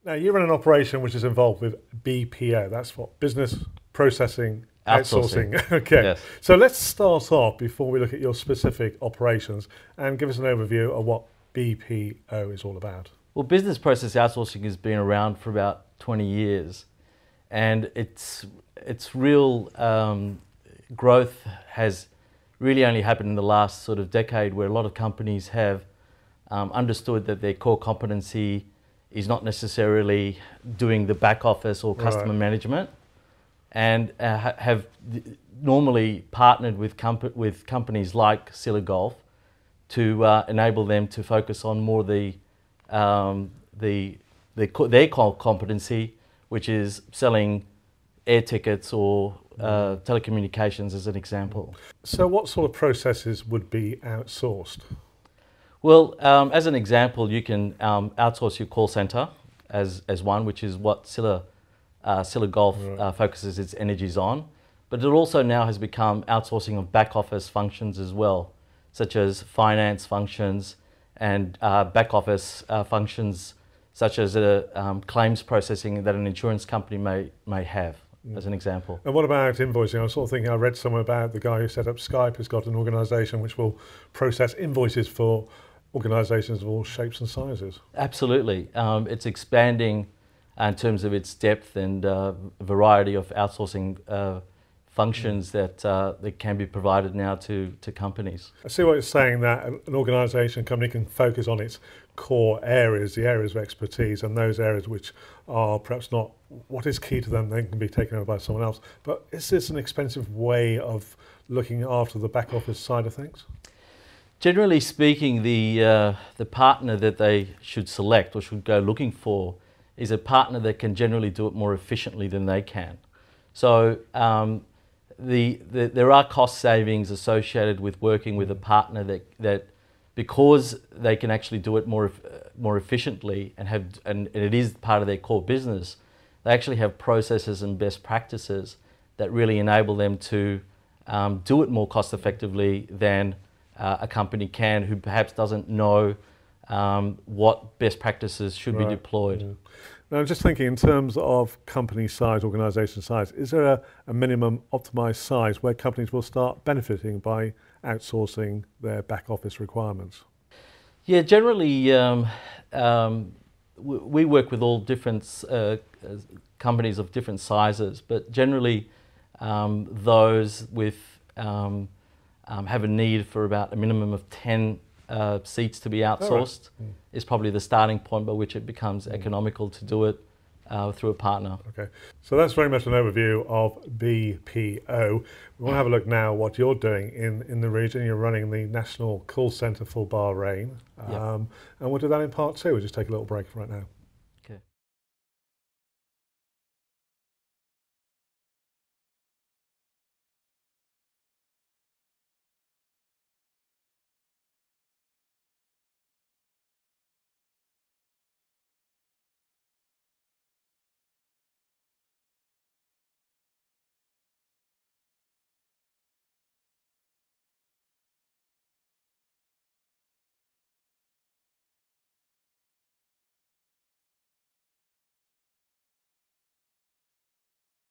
Now, you run an operation which is involved with BPO. That's what? Business Processing Outsourcing. Outsourcing. Okay. Yes. So let's start off before we look at your specific operations and give us an overview of what BPO is all about. Well, business process outsourcing has been around for about 20 years, and its real growth has really only happened in the last sort of decade, where a lot of companies have understood that their core competency is not necessarily doing the back office or customer management, and have normally partnered with companies like Silah Gulf to enable them to focus on more their core competency, which is selling air tickets or telecommunications, as an example. So what sort of processes would be outsourced? Well, as an example, you can outsource your call center as one, which is what Silah Gulf focuses its energies on. But it also now has become outsourcing of back office functions as well, such as finance functions and back office functions, such as claims processing that an insurance company may have, as an example. And what about invoicing? I was sort of thinking, I read somewhere about the guy who set up Skype has got an organisation which will process invoices for organisations of all shapes and sizes. Absolutely. It's expanding in terms of its depth and variety of outsourcing functions that can be provided now to companies. I see what you're saying, that an organisation, company can focus on its core areas, the areas of expertise, and those areas which are perhaps not what is key to them, they can be taken over by someone else. But is this an expensive way of looking after the back office side of things? Generally speaking, the partner that they should select or should go looking for is a partner that can generally do it more efficiently than they can. So there are cost savings associated with working with a partner that because they can actually do it more efficiently and it is part of their core business, they actually have processes and best practices that really enable them to do it more cost effectively than a company can, who perhaps doesn't know what best practices should be deployed. Yeah. Now, I'm just thinking in terms of company size, organisation size, is there a minimum optimised size where companies will start benefiting by outsourcing their back office requirements? Yeah, generally we work with all different companies of different sizes, but generally those with have a need for about a minimum of 10 seats to be outsourced is probably the starting point by which it becomes economical to do it through a partner. Okay, so that's very much an overview of BPO. We want to have a look now what you're doing in the region. You're running the National Call Centre for Bahrain, and we'll do that in part two. We'll just take a little break right now.